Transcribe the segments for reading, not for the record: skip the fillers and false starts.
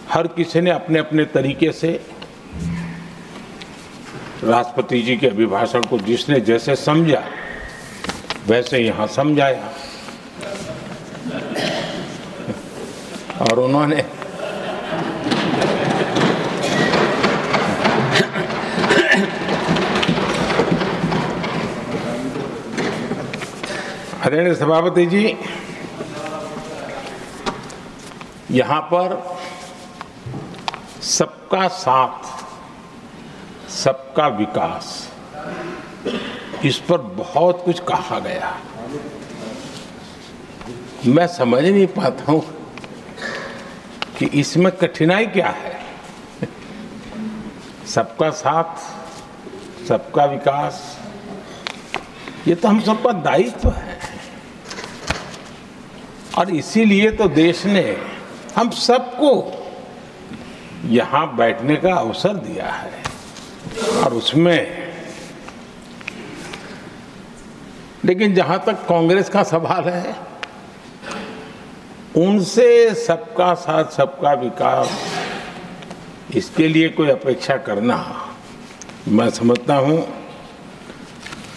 हर किसी ने अपने अपने तरीके से राष्ट्रपति जी के अभिभाषण को जिसने जैसे समझा वैसे यहाँ समझाया और उन्होंने आदरणीय सभापति जी, यहाँ पर सबका साथ सबका विकास इस पर बहुत कुछ कहा गया। मैं समझ नहीं पाता हूँ कि इसमें कठिनाई क्या है। सबका साथ सबका विकास ये तो हम सबका दायित्व है और इसीलिए तो देश ने हम सबको यहाँ बैठने का अवसर दिया है और उसमें लेकिन जहाँ तक कांग्रेस का सवाल है, उनसे सबका साथ सबका विकास इसके लिए कोई अपेक्षा करना मैं समझता हूँ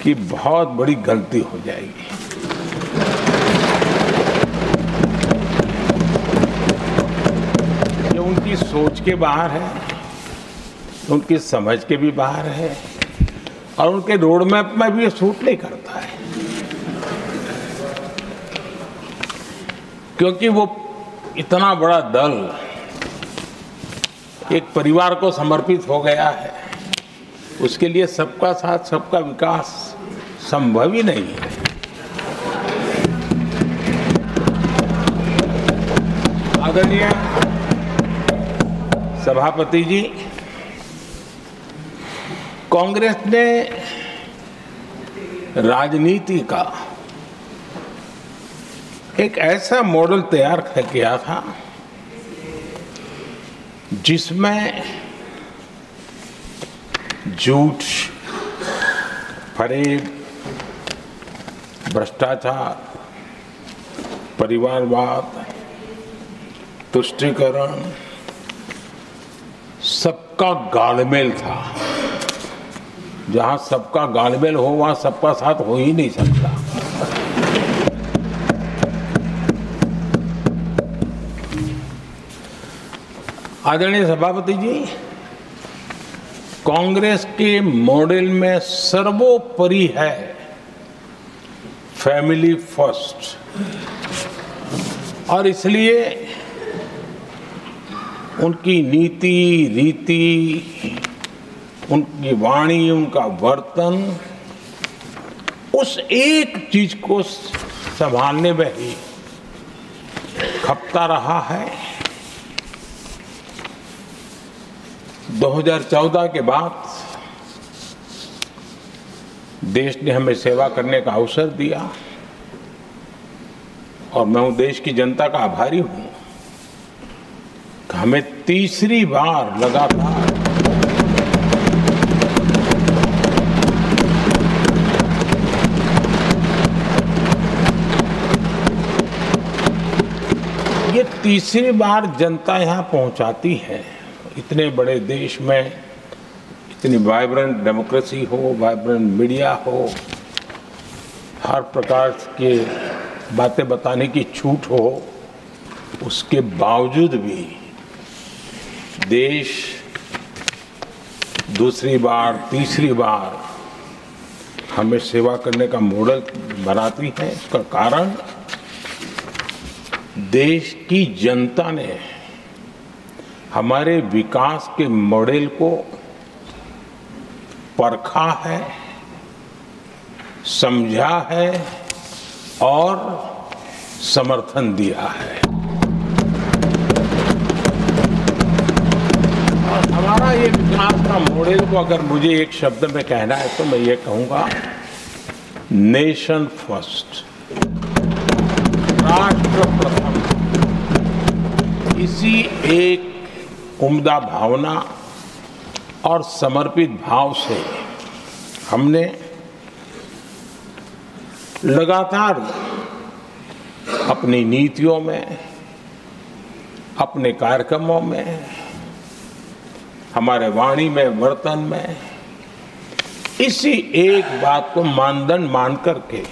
कि बहुत बड़ी गलती हो जाएगी। ये उनकी सोच के बाहर है, उनकी समझ के भी बाहर है और उनके रोड मैप में भी ये सूट नहीं करता है, क्योंकि वो इतना बड़ा दल एक परिवार को समर्पित हो गया है, उसके लिए सबका साथ सबका विकास संभव ही नहीं है। आदरणीय सभापति जी, कांग्रेस ने राजनीति का एक ऐसा मॉडल तैयार किया था जिसमें झूठ, फरेब, भ्रष्टाचार, परिवारवाद, तुष्टीकरण सबका गालमेल था। जहां सबका गालमेल हो वहां सबका साथ हो ही नहीं सकता। आदरणीय सभापति जी, कांग्रेस के मॉडल में सर्वोपरि है फैमिली फर्स्ट और इसलिए उनकी नीति, रीति, उनकी वाणी, उनका वर्तन उस एक चीज को संभालने में ही खपता रहा है। 2014 के बाद देश ने हमें सेवा करने का अवसर दिया और मैं उस देश की जनता का आभारी हूं कि हमें तीसरी बार लगातार ये तीसरी बार जनता यहां पहुंचाती है। इतने बड़े देश में इतनी वाइब्रेंट डेमोक्रेसी हो, वाइब्रेंट मीडिया हो, हर प्रकार के बातें बताने की छूट हो, उसके बावजूद भी देश दूसरी बार, तीसरी बार हमें सेवा करने का मॉडल बनाती है। इसका कारण देश की जनता ने हमारे विकास के मॉडल को परखा है, समझा है और समर्थन दिया है। और हमारा ये विकास का मॉडल को अगर मुझे एक शब्द में कहना है तो मैं ये कहूँगा, नेशन फर्स्ट, राष्ट्र प्रथम। इसी एक उम्दा भावना और समर्पित भाव से हमने लगातार अपनी नीतियों में, अपने कार्यक्रमों में, हमारे वाणी में, वर्तन में इसी एक बात को मानदंड मान करके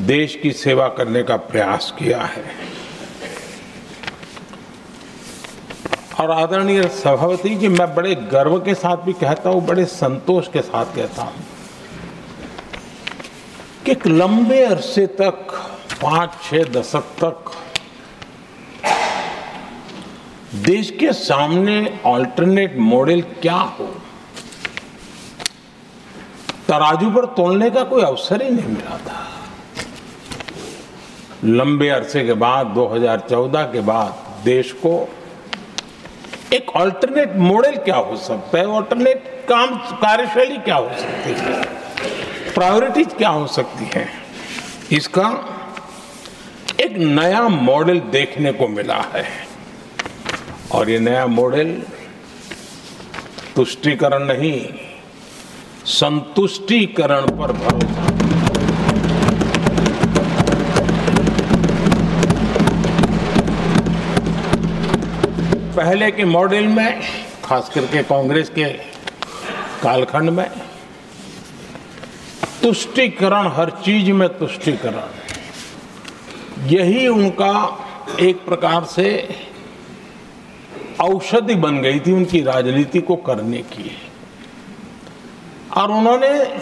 देश की सेवा करने का प्रयास किया है। और आदरणीय सभापति जी, मैं बड़े गर्व के साथ भी कहता हूं, बड़े संतोष के साथ कहता हूं कि एक लंबे अरसे तक, 5-6 दशक तक देश के सामने अल्टरनेट मॉडल क्या हो, तराजू पर तोलने का कोई अवसर ही नहीं मिला था। लंबे अरसे के बाद, 2014 के बाद देश को एक अल्टरनेट मॉडल क्या हो सकता है, अल्टरनेट कार्यशैली क्या हो सकती है, प्रायोरिटीज क्या हो सकती है, इसका एक नया मॉडल देखने को मिला है। और ये नया मॉडल तुष्टीकरण नहीं, संतुष्टीकरण पर भरोसा। पहले के मॉडल में, खास करके कांग्रेस के कालखंड में, तुष्टीकरण, हर चीज में तुष्टीकरण, यही उनका एक प्रकार से औषधि बन गई थी उनकी राजनीति को करने की। और उन्होंने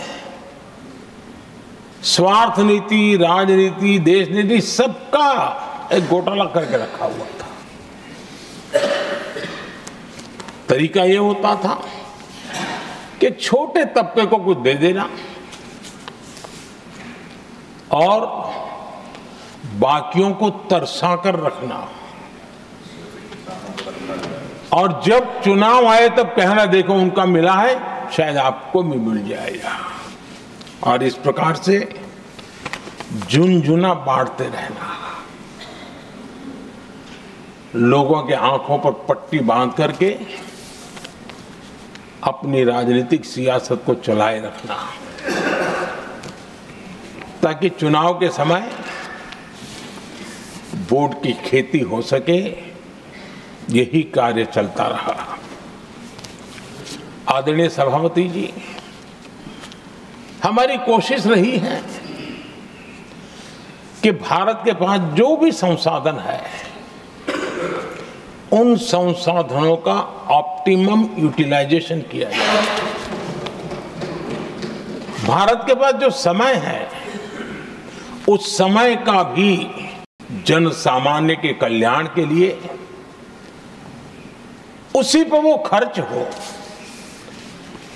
स्वार्थ नीति, राजनीति, देश नीति सबका एक घोटाला करके रखा हुआ था। तरीका ये होता था कि छोटे तबके को कुछ दे देना और बाकियों को तरसा कर रखना, और जब चुनाव आए तब कहना देखो उनका मिला है, शायद आपको भी मिल जाएगा। और इस प्रकार से झुनझुना बांटते रहना, लोगों के आंखों पर पट्टी बांध करके अपनी राजनीतिक सियासत को चलाए रखना, ताकि चुनाव के समय वोट की खेती हो सके। यही कार्य चलता रहा। आदरणीय सभापति जी, हमारी कोशिश रही है कि भारत के पास जो भी संसाधन है, उन संसाधनों का ऑप्टिमम यूटिलाइजेशन किया जाए। भारत के पास जो समय है, उस समय का भी जन सामान्य के कल्याण के लिए उसी पर वो खर्च हो।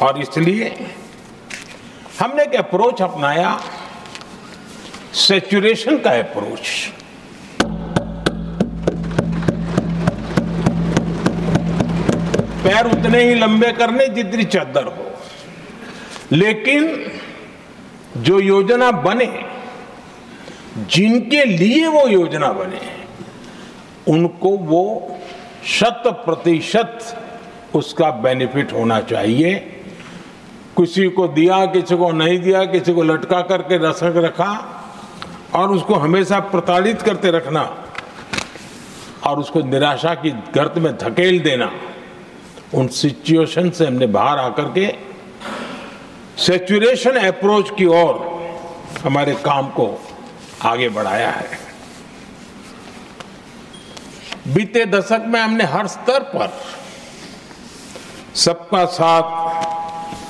और इसलिए हमने एक अप्रोच अपनाया, सैचुरेशन का अप्रोच। पैर उतने ही लंबे करने जितनी चद्दर हो, लेकिन जो योजना बने, जिनके लिए वो योजना बने, उनको वो 100% उसका बेनिफिट होना चाहिए। किसी को दिया, किसी को नहीं दिया, किसी को लटका करके रसक रखा और उसको हमेशा प्रताड़ित करते रखना और उसको निराशा की गर्त में धकेल देना, उन सिचुएशन से हमने बाहर आकर के सैचुरेशन अप्रोच की ओर हमारे काम को आगे बढ़ाया है। बीते दशक में हमने हर स्तर पर सबका साथ,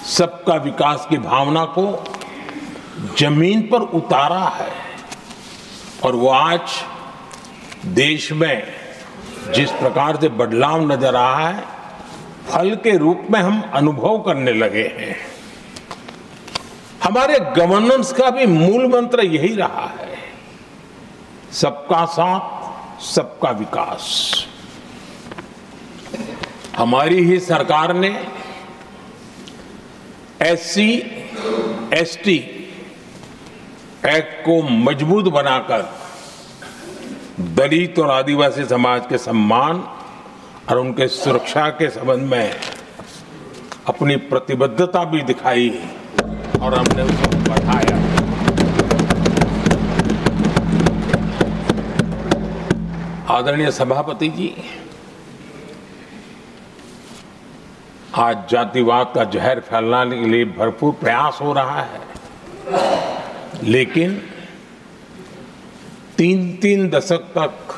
सबका विकास की भावना को जमीन पर उतारा है। और वो आज देश में जिस प्रकार से बदलाव नजर आ रहा है, फल के रूप में हम अनुभव करने लगे हैं। हमारे गवर्नेंस का भी मूल मंत्र यही रहा है, सबका साथ, सबका विकास। हमारी ही सरकार ने SC, ST एक्ट को मजबूत बनाकर दलित और आदिवासी समाज के सम्मान और उनके सुरक्षा के संबंध में अपनी प्रतिबद्धता भी दिखाई और हमने उसको बढ़ाया। आदरणीय सभापति जी, आज जातिवाद का जहर फैलाने के लिए भरपूर प्रयास हो रहा है, लेकिन 3-3 दशक तक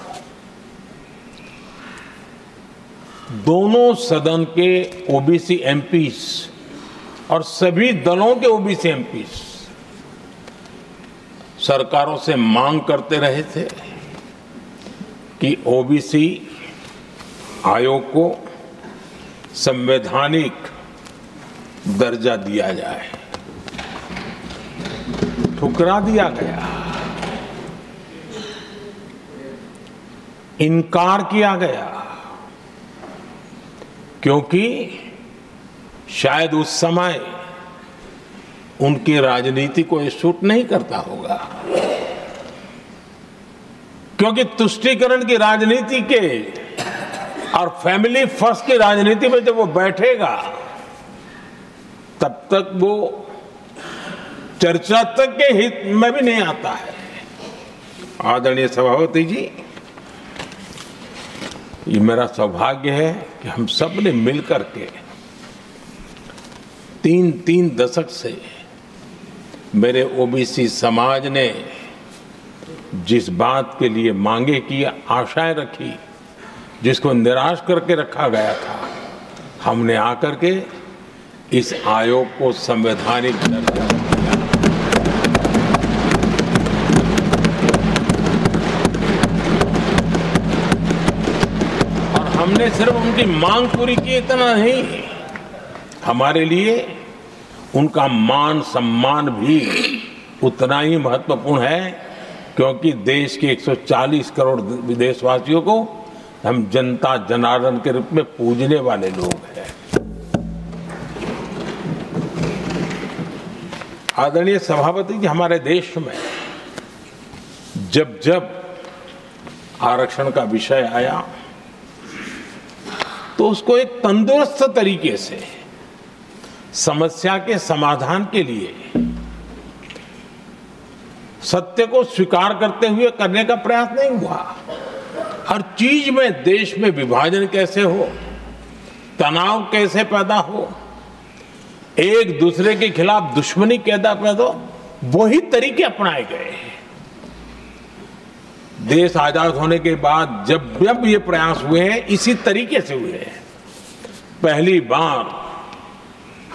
दोनों सदन के ओबीसी एमपीज और सभी दलों के ओबीसी एमपीज सरकारों से मांग करते रहे थे कि ओबीसी आयोग को संवैधानिक दर्जा दिया जाए। ठुकरा दिया गया, इनकार किया गया, क्योंकि शायद उस समय उनकी राजनीति को ये सूट नहीं करता होगा, क्योंकि तुष्टीकरण की राजनीति के और फैमिली फर्स्ट की राजनीति में जब वो बैठेगा तब तक वो चर्चा तक के हित में भी नहीं आता है। आदरणीय सभापति जी, ये मेरा सौभाग्य है कि हम सब ने मिलकर के 3-3 दशक से मेरे ओबीसी समाज ने जिस बात के लिए मांगे की, आशाएं रखी, जिसको निराश करके रखा गया था, हमने आकर के इस आयोग को संवैधानिक दर्जा दिया। और हमने सिर्फ उनकी मांग पूरी की इतना नहीं, हमारे लिए उनका मान सम्मान भी उतना ही महत्वपूर्ण है, क्योंकि देश के 140 करोड़ देशवासियों को हम जनता जनार्दन के रूप में पूजने वाले लोग हैं। आदरणीय सभापति जी, हमारे देश में जब जब आरक्षण का विषय आया तो उसको एक तंदुरुस्त तरीके से समस्या के समाधान के लिए सत्य को स्वीकार करते हुए करने का प्रयास नहीं हुआ। हर चीज में देश में विभाजन कैसे हो, तनाव कैसे पैदा हो, एक दूसरे के खिलाफ दुश्मनी कैसे पैदा हो, वही तरीके अपनाए गए। देश आजाद होने के बाद जब जब ये प्रयास हुए हैं, इसी तरीके से हुए हैं। पहली बार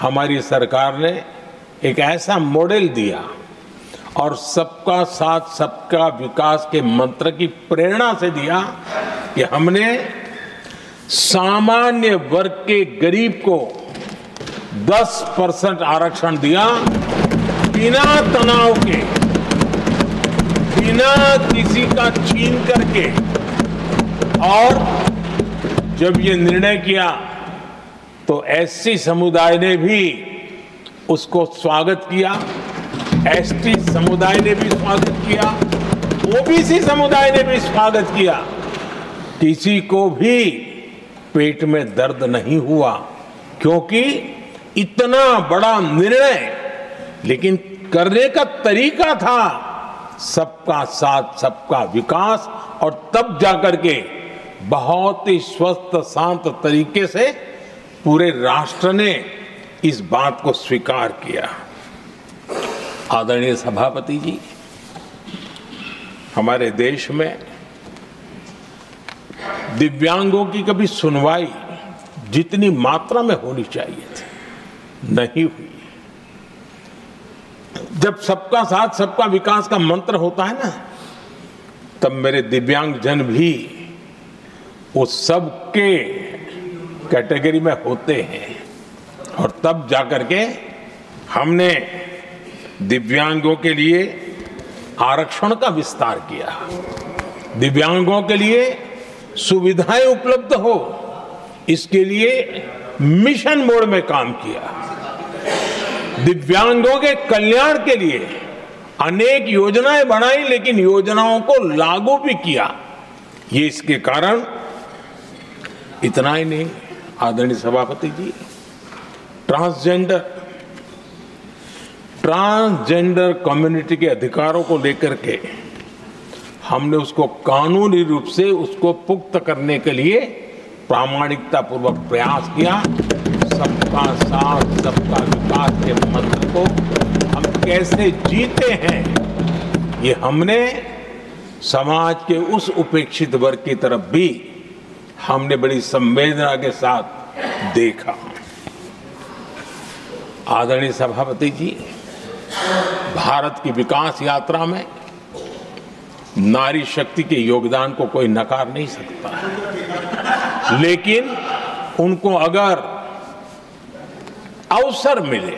हमारी सरकार ने एक ऐसा मॉडल दिया और सबका साथ सबका विकास के मंत्र की प्रेरणा से दिया कि हमने सामान्य वर्ग के गरीब को 10% आरक्षण दिया, बिना तनाव के, बिना किसी का छीन करके। और जब ये निर्णय किया तो एससी समुदाय ने भी उसको स्वागत किया, एसटी समुदाय ने भी स्वागत किया, ओबीसी समुदाय ने भी स्वागत किया। किसी को भी पेट में दर्द नहीं हुआ, क्योंकि इतना बड़ा निर्णय, लेकिन करने का तरीका था सबका साथ सबका विकास। और तब जाकर के बहुत ही स्वस्थ शांत तरीके से पूरे राष्ट्र ने इस बात को स्वीकार किया। आदरणीय सभापति जी, हमारे देश में दिव्यांगों की कभी सुनवाई जितनी मात्रा में होनी चाहिए थी, नहीं हुई। जब सबका साथ सबका विकास का मंत्र होता है ना, तब मेरे दिव्यांग जन भी उस सबके कैटेगरी में होते हैं। और तब जाकर के हमने दिव्यांगों के लिए आरक्षण का विस्तार किया, दिव्यांगों के लिए सुविधाएं उपलब्ध हो, इसके लिए मिशन मोड में काम किया। दिव्यांगों के कल्याण के लिए अनेक योजनाएं बनाई, लेकिन योजनाओं को लागू भी किया। ये इसके कारण इतना ही नहीं, आदरणीय सभापति जी, ट्रांसजेंडर कम्युनिटी के अधिकारों को लेकर के हमने उसको कानूनी रूप से उसको पुख्त करने के लिए प्रामाणिकता पूर्वक प्रयास किया। सबका साथ सबका विकास के मंत्र को हम कैसे जीते हैं, ये हमने समाज के उस उपेक्षित वर्ग की तरफ भी हमने बड़ी संवेदना के साथ देखा। आदरणीय सभापति जी, भारत की विकास यात्रा में नारी शक्ति के योगदान को कोई नकार नहीं सकता है, लेकिन उनको अगर अवसर मिले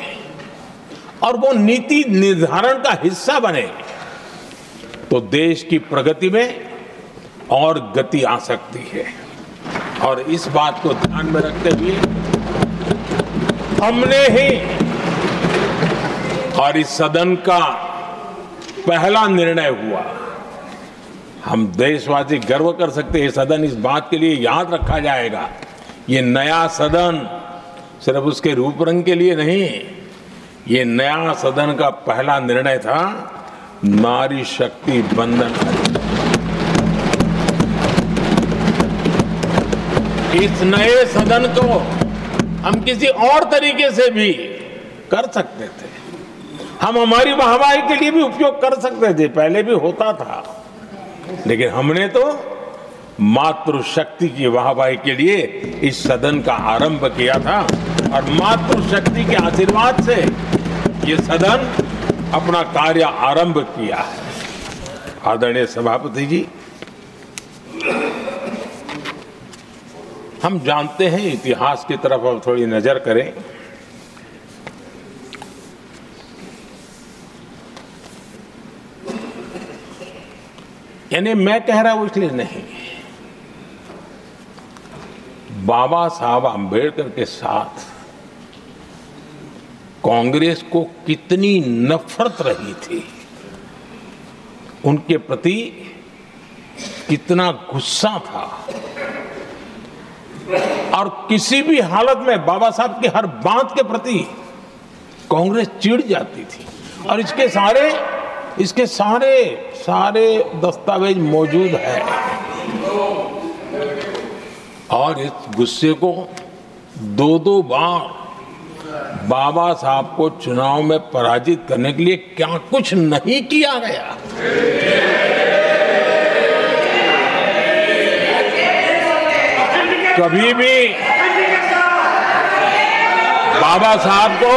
और वो नीति निर्धारण का हिस्सा बने तो देश की प्रगति में और गति आ सकती है। और इस बात को ध्यान में रखते हुए हमने ही और इस सदन का पहला निर्णय हुआ, हम देशवासी गर्व कर सकते हैं, सदन इस बात के लिए याद रखा जाएगा, ये नया सदन सिर्फ उसके रूप रंग के लिए नहीं, ये नया सदन का पहला निर्णय था नारी शक्ति बंधन। इस नए सदन को हम किसी और तरीके से भी कर सकते थे, हम हमारी वाहवाही के लिए भी उपयोग कर सकते थे, पहले भी होता था, लेकिन हमने तो मातृशक्ति की वाहवाही के लिए इस सदन का आरंभ किया था और मातृशक्ति के आशीर्वाद से ये सदन अपना कार्य आरंभ किया है। आदरणीय सभापति जी, हम जानते हैं, इतिहास की तरफ अब थोड़ी नजर करें। यानी मैं कह रहा हूं इसलिए नहीं, बाबा साहब आंबेडकर के साथ कांग्रेस को कितनी नफरत रही थी, उनके प्रति कितना गुस्सा था और किसी भी हालत में बाबा साहब की हर बात के प्रति कांग्रेस चिढ़ जाती थी और इसके सारे दस्तावेज मौजूद है। और इस गुस्से को दो बार बाबा साहब को चुनाव में पराजित करने के लिए क्या कुछ नहीं किया गया। कभी भी बाबा साहब को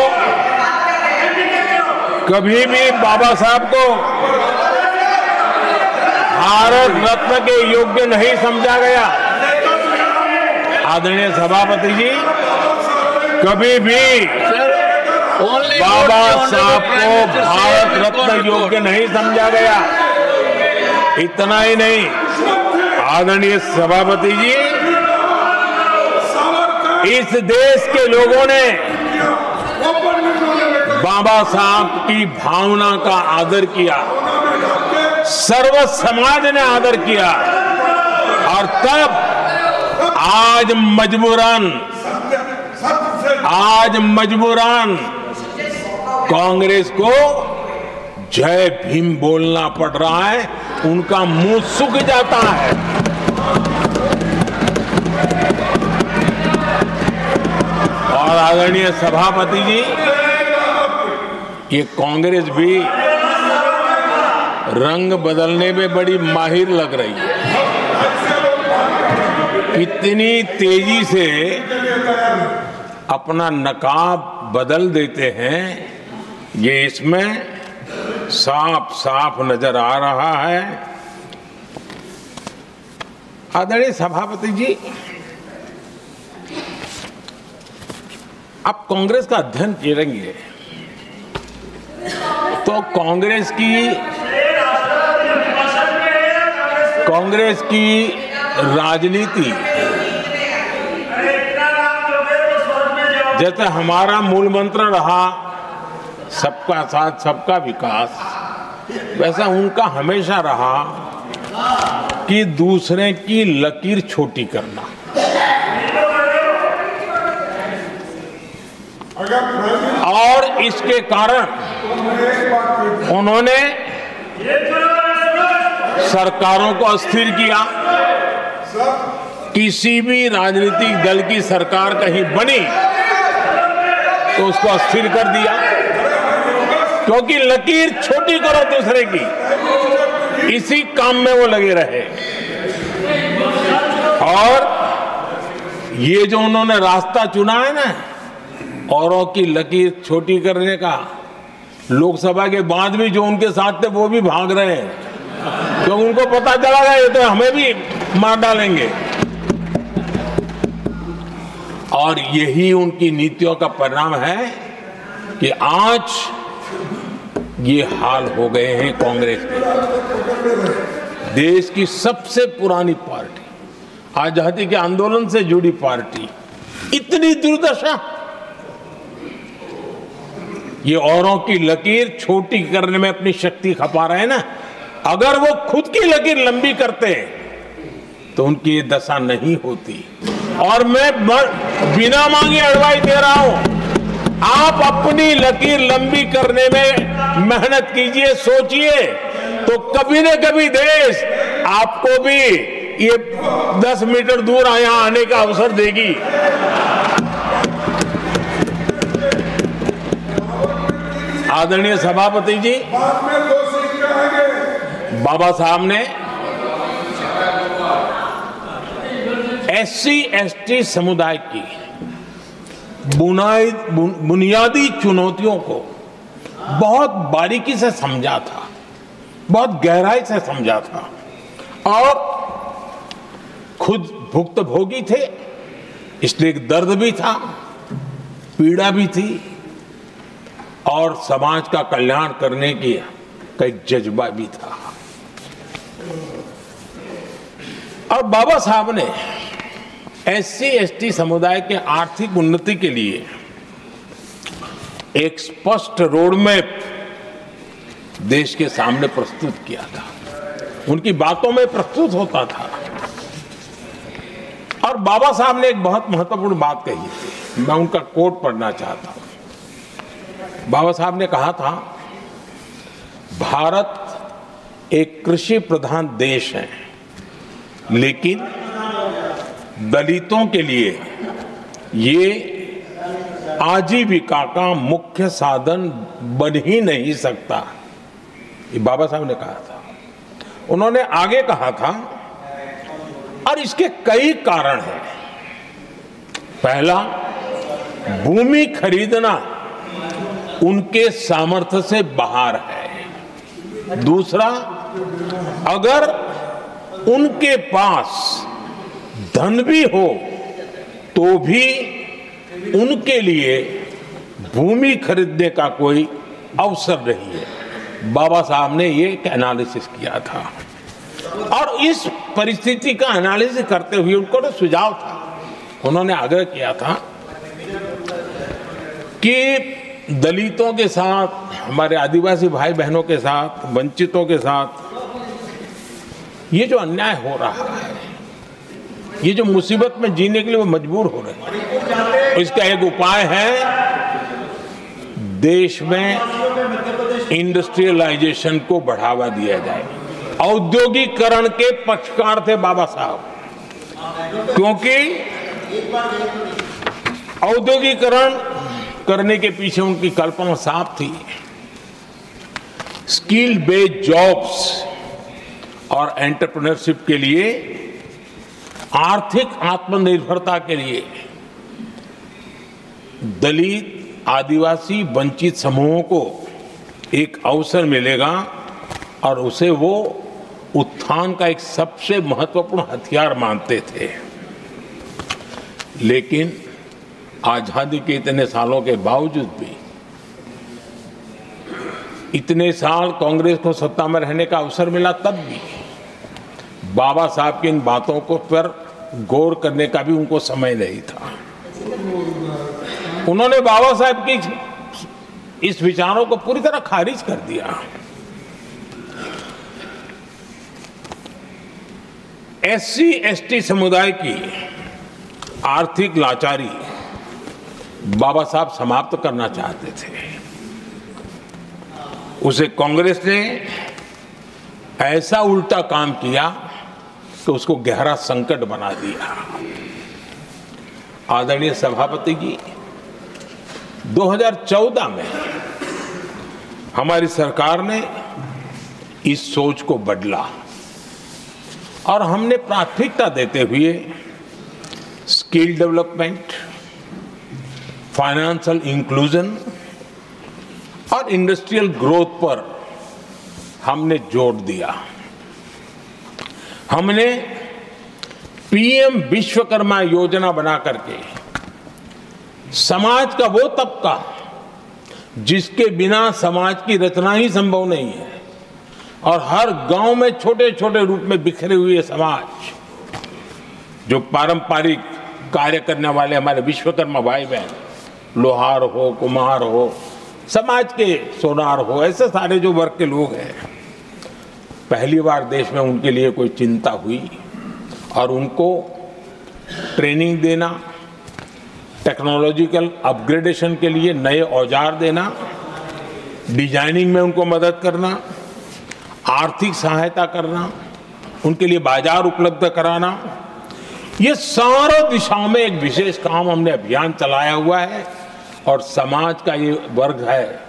भारत रत्न के योग्य नहीं समझा गया। आदरणीय सभापति जी, कभी भी बाबा साहब को भारत रत्न योग्य नहीं समझा गया। इतना ही नहीं, आदरणीय सभापति जी, इस देश के लोगों ने बाबा साहब की भावना का आदर किया, सर्व समाज ने आदर किया और तब आज मजबूरन कांग्रेस को जय भीम बोलना पड़ रहा है, उनका मुंह सूख जाता है। और आदरणीय सभापति जी, ये कांग्रेस भी रंग बदलने में बड़ी माहिर लग रही है। इतनी तेजी से अपना नकाब बदल देते हैं, ये इसमें साफ साफ नजर आ रहा है। आदरणीय सभापति जी, आप कांग्रेस का अध्ययन करेंगे तो कांग्रेस की राजनीति, जैसे हमारा मूल मंत्र रहा सबका साथ सबका विकास, वैसा उनका हमेशा रहा कि दूसरे की लकीर छोटी करना। और इसके कारण उन्होंने सरकारों को अस्थिर किया। किसी भी राजनीतिक दल की सरकार कहीं बनी तो उसको अस्थिर कर दिया, क्योंकि लकीर छोटी करो दूसरे की, इसी काम में वो लगे रहे। और ये जो उन्होंने रास्ता चुना है ना, औरों की लकीर छोटी करने का, लोकसभा के बाद भी जो उनके साथ थे वो भी भाग रहे हैं, क्योंकि उनको पता चला गया ये तो हमें भी मार डालेंगे। और यही उनकी नीतियों का परिणाम है कि आज ये हाल हो गए हैं कांग्रेस के। देश की सबसे पुरानी पार्टी, आजादी के आंदोलन से जुड़ी पार्टी, इतनी दुर्दशा। ये औरों की लकीर छोटी करने में अपनी शक्ति खपा रहे हैं ना। अगर वो खुद की लकीर लंबी करते तो उनकी ये दशा नहीं होती। और मैं बिना मांगे एडवाइस दे रहा हूं, आप अपनी लकीर लंबी करने में मेहनत कीजिए, सोचिए, तो कभी न कभी देश आपको भी ये 10 मीटर दूर यहां आने का अवसर देगी। आदरणीय सभापति जी, बाबा साहब ने SC ST समुदाय की बुनियादी चुनौतियों को बहुत बारीकी से समझा था, बहुत गहराई से समझा था, और खुद भुक्तभोगी थे, इसलिए एक दर्द भी था, पीड़ा भी थी, और समाज का कल्याण करने की का एक जज्बा भी था। और बाबा साहब ने SC ST समुदाय के आर्थिक उन्नति के लिए एक स्पष्ट रोडमैप देश के सामने प्रस्तुत किया था। उनकी बातों में प्रस्तुत होता था। और बाबा साहब ने एक बहुत महत्वपूर्ण बात कही थी, मैं उनका कोट पढ़ना चाहता हूं। बाबा साहब ने कहा था, भारत एक कृषि प्रधान देश है, लेकिन दलितों के लिए ये आजीविका का मुख्य साधन बन ही नहीं सकता। ये बाबा साहब ने कहा था। उन्होंने आगे कहा था, और इसके कई कारण हैं। पहला, भूमि खरीदना उनके सामर्थ्य से बाहर है। दूसरा, अगर उनके पास धन भी हो तो भी उनके लिए भूमि खरीदने का कोई अवसर नहीं है। बाबा साहब ने ये एक एनालिसिस किया था, और इस परिस्थिति का एनालिसिस करते हुए उनको तो सुझाव था, उन्होंने आग्रह किया था कि दलितों के साथ, हमारे आदिवासी भाई बहनों के साथ, वंचितों के साथ ये जो अन्याय हो रहा है, ये जो मुसीबत में जीने के लिए वो मजबूर हो रहे हैं, इसका एक उपाय है देश में इंडस्ट्रियलाइजेशन को बढ़ावा दिया जाए। औद्योगिकरण के पक्षकार थे बाबा साहब, क्योंकि औद्योगिकरण करने के पीछे उनकी कल्पना साफ थी। स्किल बेस्ड जॉब्स और एंटरप्रेन्योरशिप के लिए, आर्थिक आत्मनिर्भरता के लिए दलित, आदिवासी, वंचित समूहों को एक अवसर मिलेगा, और उसे वो उत्थान का एक सबसे महत्वपूर्ण हथियार मानते थे। लेकिन आजादी के इतने सालों के बावजूद भी, इतने साल कांग्रेस को सत्ता में रहने का अवसर मिला, तब भी बाबा साहब की इन बातों को पर गौर करने का भी उनको समय नहीं था। उन्होंने बाबा साहब की इस विचारों को पूरी तरह खारिज कर दिया। SC ST समुदाय की आर्थिक लाचारी बाबा साहब समाप्त करना चाहते थे। उसे कांग्रेस ने ऐसा उल्टा काम किया कि उसको गहरा संकट बना दिया। आदरणीय सभापति जी, 2014 में हमारी सरकार ने इस सोच को बदला और हमने प्राथमिकता देते हुए स्किल डेवलपमेंट, फाइनेंशियल इंक्लूजन और इंडस्ट्रियल ग्रोथ पर हमने जोर दिया। हमने पीएम विश्वकर्मा योजना बना करके समाज का वो तबका जिसके बिना समाज की रचना ही संभव नहीं है, और हर गांव में छोटे छोटे रूप में बिखरे हुए समाज, जो पारंपरिक कार्य करने वाले हमारे विश्वकर्मा भाई बहन, लोहार हो, कुम्हार हो, समाज के सोनार हो, ऐसे सारे जो वर्ग के लोग हैं, पहली बार देश में उनके लिए कोई चिंता हुई और उनको ट्रेनिंग देना, टेक्नोलॉजिकल अपग्रेडेशन के लिए नए औजार देना, डिजाइनिंग में उनको मदद करना, आर्थिक सहायता करना, उनके लिए बाजार उपलब्ध कराना, ये सारों दिशाओं में एक विशेष काम हमने अभियान चलाया हुआ है। और समाज का ये वर्ग है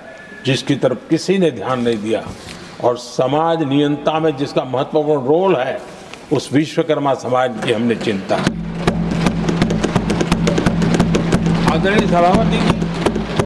जिसकी तरफ किसी ने ध्यान नहीं दिया, और समाज नियंत्रण में जिसका महत्वपूर्ण रोल है, उस विश्वकर्मा समाज की हमने चिंता। आदरणीय सभापति जी,